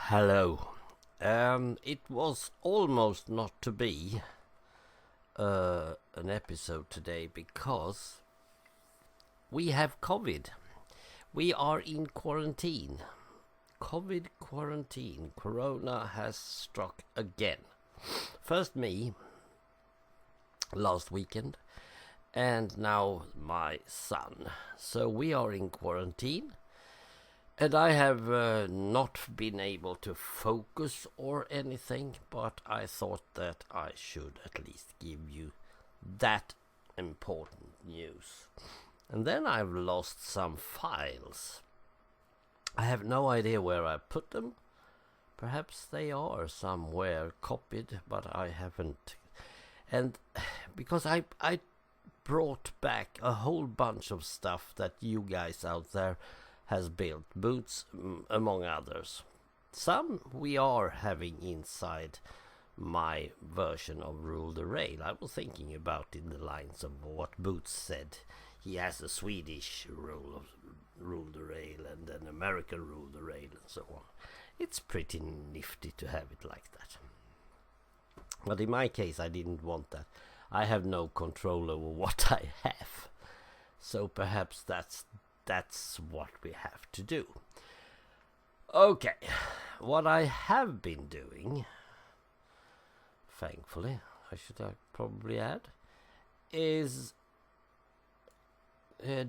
Hello. It was almost not to be an episode today because we have COVID. We are in quarantine. COVID quarantine. Corona has struck again. First me, last weekend, and now my son. So we are in quarantine. And I have not been able to focus or anything, but I thought that I should at least give you that important news. And then I've lost some files. I have no idea where I put them. Perhaps they are somewhere copied, but I haven't. And because I brought back a whole bunch of stuff that you guys out there has built, boots among others. Some we are having inside my version of Rule the Rail. I was thinking about in the lines of what Boots said. He has a Swedish Rule the Rail and an American Rule the Rail and so on. It's pretty nifty to have it like that. But in my case I didn't want that. I have no control over what I have. So perhaps that's what we have to do. Okay, what I have been doing, thankfully, I should probably add, is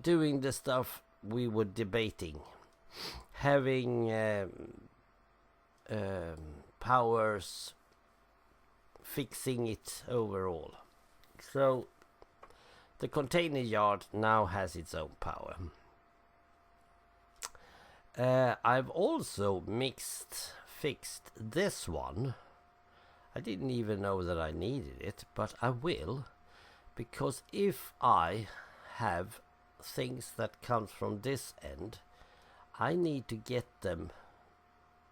doing the stuff we were debating. Having powers, fixing it overall. So the container yard now has its own power. I've also fixed this one. I didn't even know that I needed it, but I will, because if I have things that comes from this end, I need to get them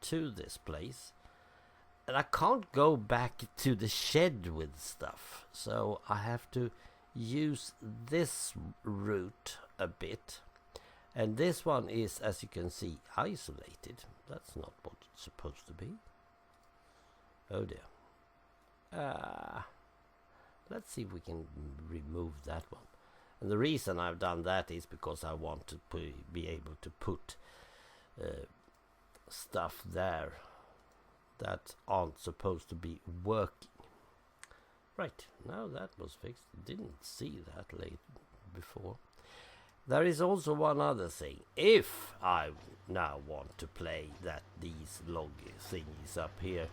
to this place, and I can't go back to the shed with stuff, so I have to use this route a bit. And this one is, as you can see, isolated. That's not what it's supposed to be. Oh dear. Let's see if we can remove that one. And the reason I've done that is because I want to be able to put stuff there that aren't supposed to be working. Right, now that was fixed. Didn't see that before. There is also one other thing. If I now want to play that these log thingies up here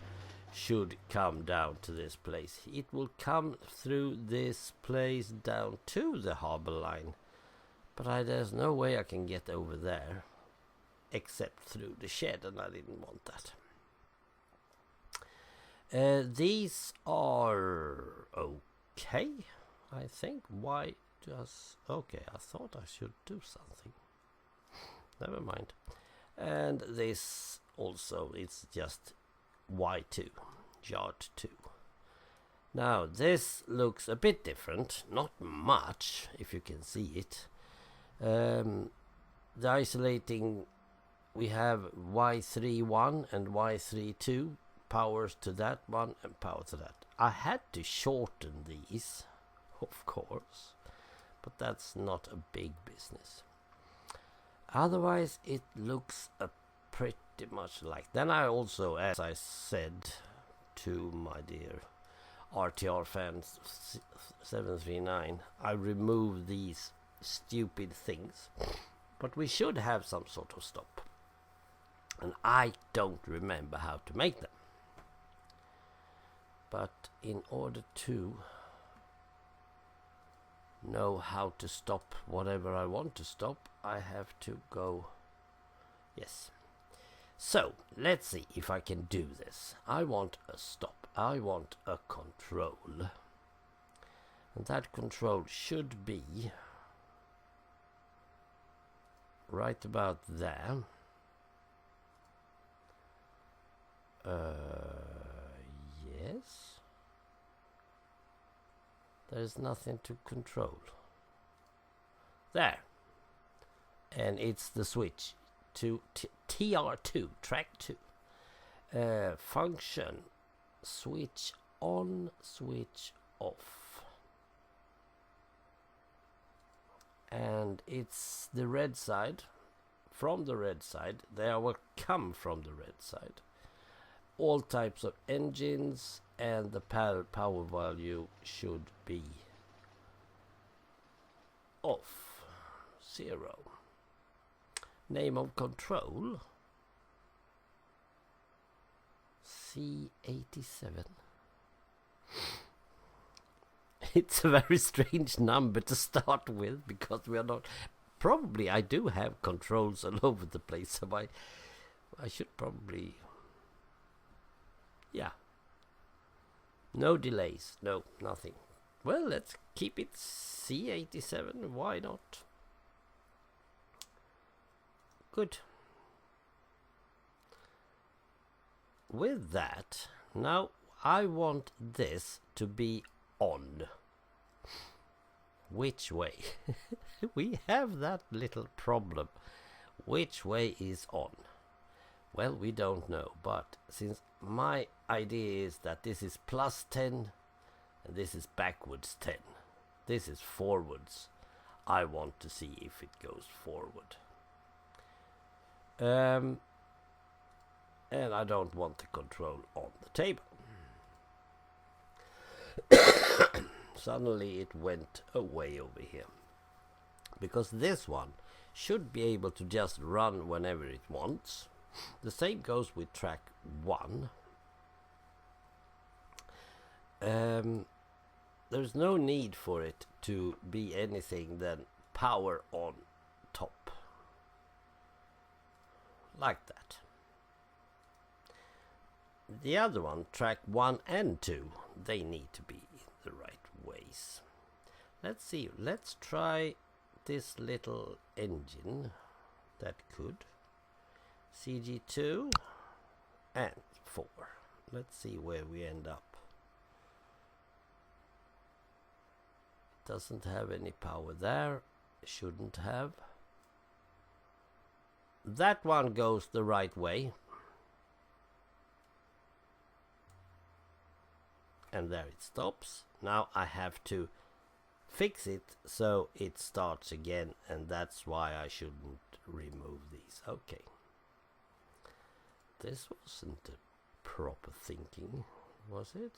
should come down to this place, it will come through this place down to the harbor line. But there's no way I can get over there except through the shed, and I didn't want that. These are okay, I think. Why? Okay, I thought I should do something. Never mind. And this also, it's just Y2, yard 2. Now this looks a bit different, not much if you can see it. The isolating, we have Y31 and Y32, powers to that one and power to that. I had to shorten these, of course, but that's not a big business. Otherwise it looks pretty much like. Then I also, as I said to my dear RTR fans 739, I removed these stupid things, but we should have some sort of stop, and I don't remember how to make them. But in order to know how to stop whatever I want to stop, I have to go. Yes. So let's see if I can do this. I want a stop. I want a control, and that control should be right about there. Yes. There's nothing to control. There. And it's the switch to TR2, track 2. Function switch on, switch off, and it's the red side. From the red side, they will come from the red side. All types of engines, and the power value should be off, 0. Name of control, C87. It's a very strange number to start with, because we are not... Probably I do have controls all over the place, so I should probably... Yeah. No delays, no, nothing. Well, let's keep it C87, why not? Good. With that, now I want this to be on. Which way? We have that little problem. Which way is on? Well, we don't know, but since my idea is that this is plus 10 and this is backwards 10, this is forwards, I want to see if it goes forward. And I don't want the control on the table. Suddenly it went away over here, because this one should be able to just run whenever it wants. The same goes with track 1. There's no need for it to be anything than power on top, like that. The other one, track 1 and 2, they need to be in the right ways. Let's see, let's try this little engine that could. CG2 and 4. Let's see where we end up. Doesn't have any power there, shouldn't have. That one goes the right way. And there it stops. Now I have to fix it so it starts again, and that's why I shouldn't remove these. Okay. This wasn't a proper thinking, was it?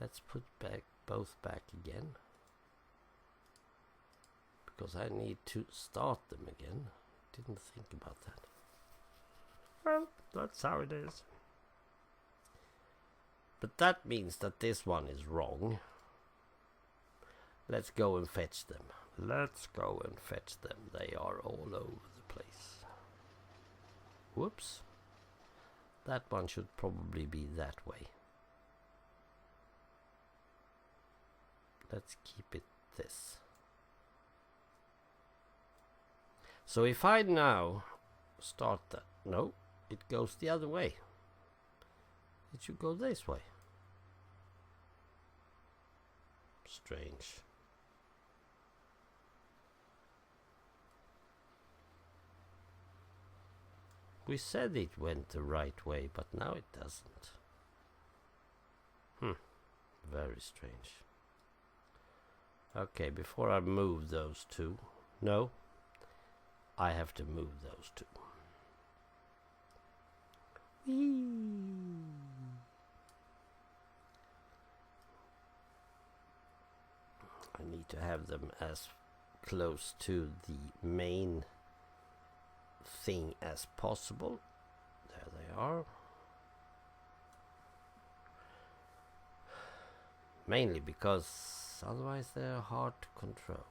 Let's put back both back again, because I need to start them again. Didn't think about that. Well, that's how it is. But that means that this one is wrong. Let's go and fetch them. Let's go and fetch them. They are all over the place. Whoops. That one should probably be that way. Let's keep it this. So if I now start that... No, it goes the other way. It should go this way. Strange. We said it went the right way, but now it doesn't. Very strange. Okay, before I move those two... No, I have to move those two. Whee! I need to have them as close to the main thing as possible. There they are. Mainly because otherwise they're hard to control.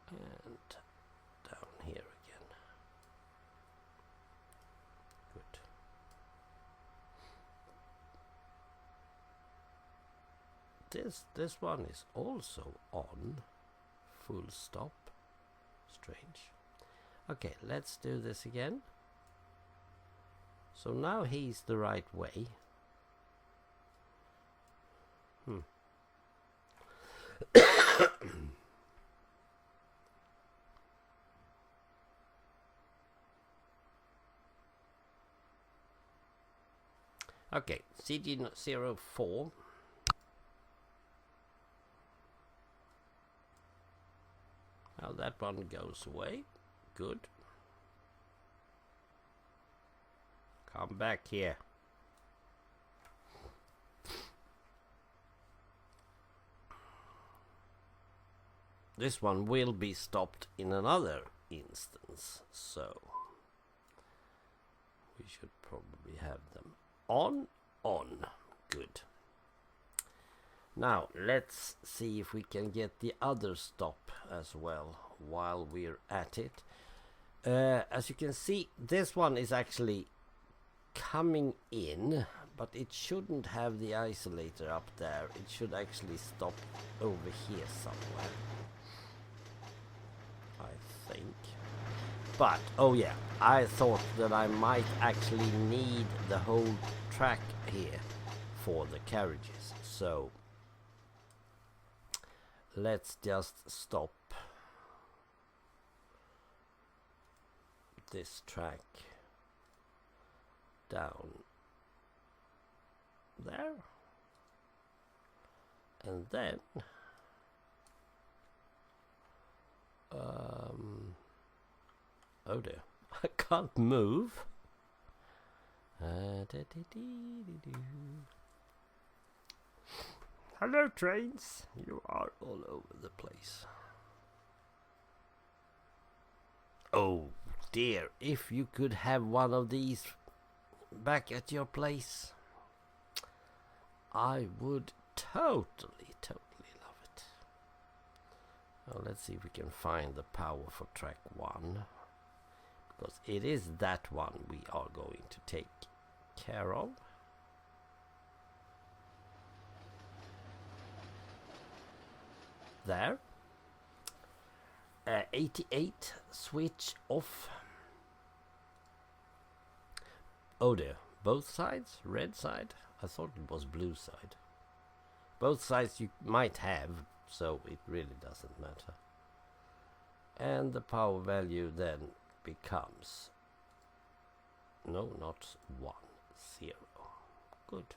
And down here again. Good. This one is also on. Full stop. Strange. Okay, let's do this again. So now he's the right way. Okay, CG04. Now that one goes away. Good. Come back here. This one will be stopped in another instance, so we should probably have them on. Good. Now let's see if we can get the other stop as well while we're at it. As you can see, this one is actually coming in, but it shouldn't have the isolator up there. It should actually stop over here somewhere, I think. But oh yeah, I thought that I might actually need the whole track here for the carriages, so let's just stop this track down there, and then oh dear, I can't move. Hello trains, you are all over the place. Oh dear, if you could have one of these back at your place, I would totally love it. Well, let's see if we can find the power for track 1, because it is that one we are going to take care of. There. 88, switch off. Oh dear, both sides? Red side? I thought it was blue side. Both sides you might have, so it really doesn't matter. And the power value then becomes, no, not 1, 0. Good.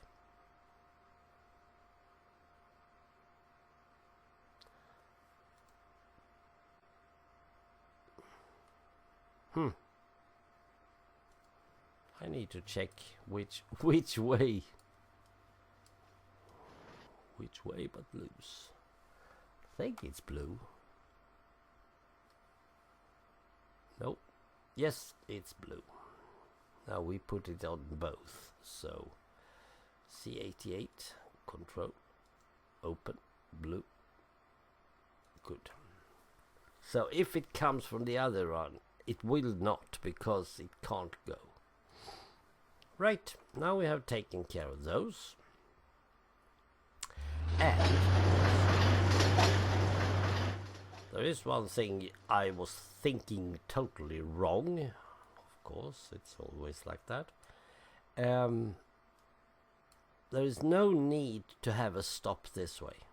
I need to check which way but loose. I think it's blue. Nope. Yes, it's blue. Now we put it on both. So C88, control, open, blue. Good. So if it comes from the other one, it will not, because it can't go. Right, now we have taken care of those. And there is one thing I was thinking totally wrong. Of course, it's always like that. There is no need to have a stop this way.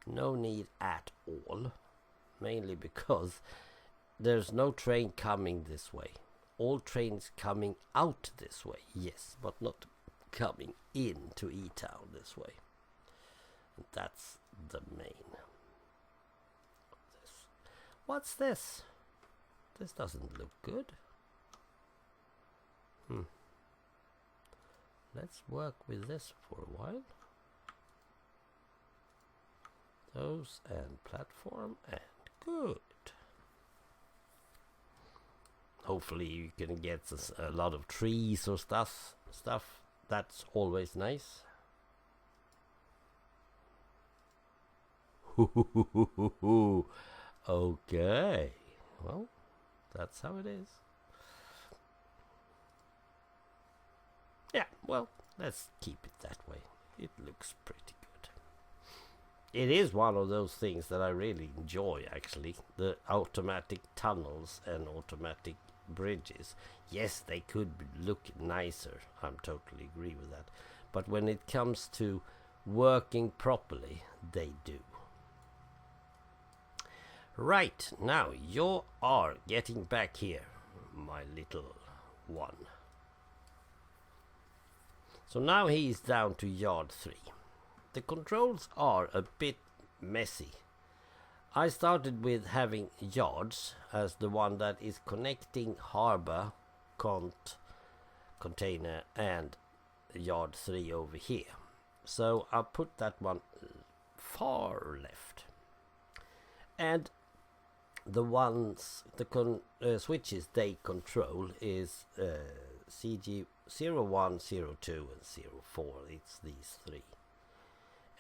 No need at all. Mainly because there's no train coming this way. All trains coming out this way, yes, but not coming into E-Town this way. And that's the main. What's this? This doesn't look good. Let's work with this for a while. Those and platform, and good. Hopefully you can get a lot of trees or stuff. That's always nice. Okay. Well, that's how it is. Yeah, well, let's keep it that way. It looks pretty good. It is one of those things that I really enjoy, actually. The automatic tunnels and automatic bridges. Yes, they could look nicer. I'm totally agree with that. But when it comes to working properly, they do. Right, now you are getting back here, my little one. So now he is down to yard 3. The controls are a bit messy. I started with having yards as the one that is connecting harbor, container and yard 3 over here. So I'll put that one far left. And the ones, the switches they control is CG 01, 02 and 04. It's these 3.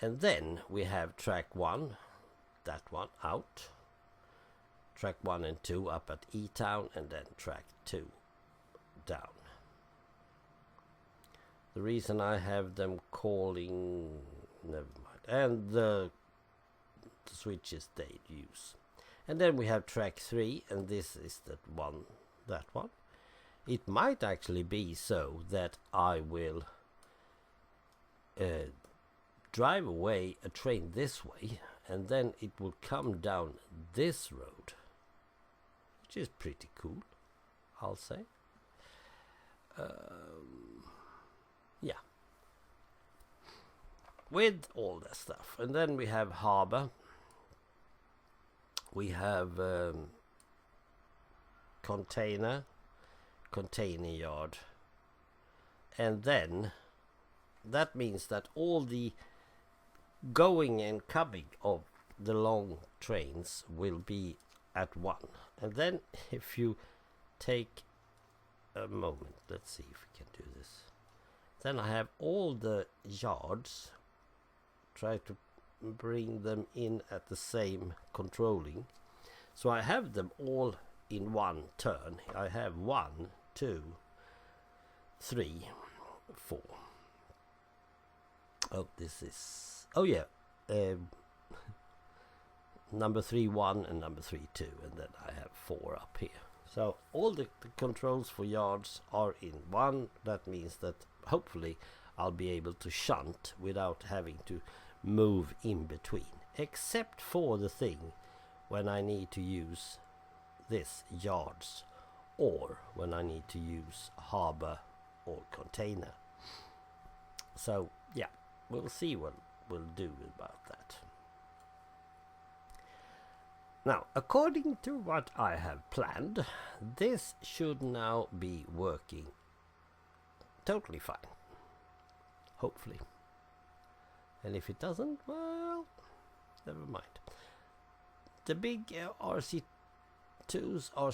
And then we have track 1, that one out. Track 1 and 2 up at E-Town, and then track 2 down. The reason I have them calling, never mind, and the switches they use. And then we have track 3, and this is that one. It might actually be so that I will drive away a train this way, and then it will come down this road, which is pretty cool, I'll say. Yeah. With all that stuff. And then we have harbor. We have container yard. And then that means that all the going and coming of the long trains will be at 1. And then if you take a moment, let's see if we can do this. Then I have all the yards, try to bring them in at the same controlling. So I have them all in one turn. I have 1, 2, 3, 4. Oh, this is, oh yeah, number 3 1 and number 3 2, and then I have 4 up here. So all the controls for yards are in 1. That means that hopefully I'll be able to shunt without having to move in between, except for the thing when I need to use this yards, or when I need to use harbor or container. So yeah, we'll see what we'll do about that. Now, according to what I have planned, this should now be working totally fine. Hopefully. And if it doesn't, well, never mind. The big RC2s or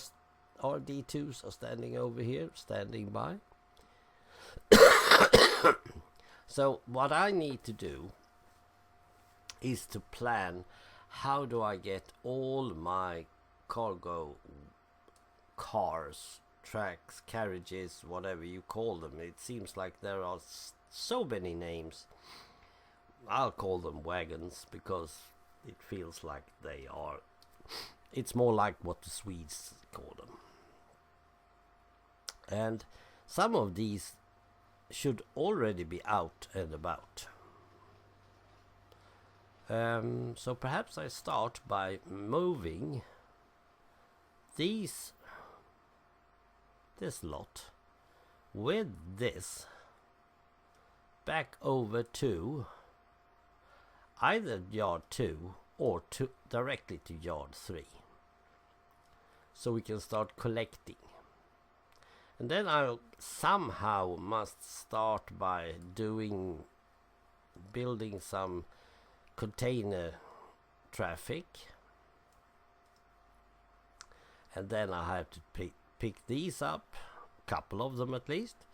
RD2s are standing over here, standing by. So what I need to do is to plan how do I get all my cargo cars, tracks, carriages, whatever you call them. It seems like there are so many names. I'll call them wagons because it feels like they are. It's more like what the Swedes call them. And some of these should already be out and about. So perhaps I start by moving this lot with this back over to either yard 2 or directly to yard 3, so we can start collecting. And then I somehow must start by building some container traffic, and then I have to pick these up, a couple of them at least,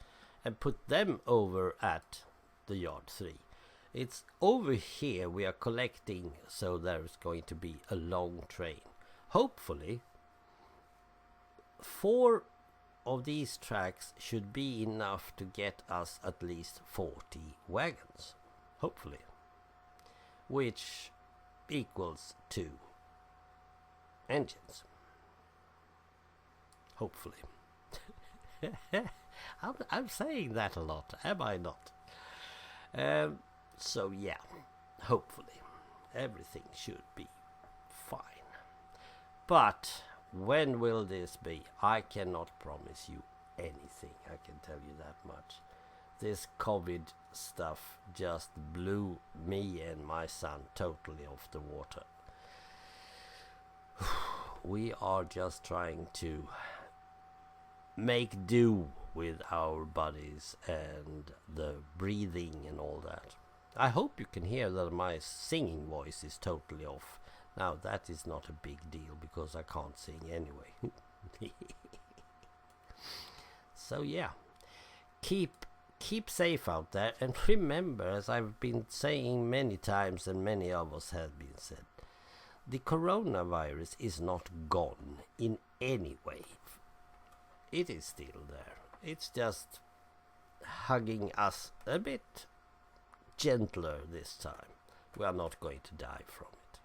and put them over at the yard 3. It's over here we are collecting, so there's going to be a long train. Hopefully 4 of these tracks should be enough to get us at least 40 wagons, hopefully, which equals 2 engines, hopefully. I'm saying that a lot, am I not? So yeah, hopefully everything should be fine. But when will this be? I cannot promise you anything, I can tell you that much. this COVID stuff just blew me and my son totally off the water. We are just trying to make do with our bodies and the breathing and all that. I hope you can hear that my singing voice is totally off. Now that is not a big deal because I can't sing anyway. So yeah, keep safe out there, and remember, as I've been saying many times and many of us have been said, the coronavirus is not gone in any way. It is still there. It's just hugging us a bit gentler this time. We are not going to die from it.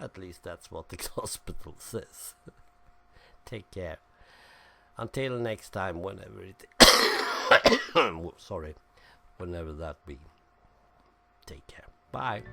At least that's what the hospital says. Take care. Until next time, whenever it sorry, whenever that be. Take care. Bye.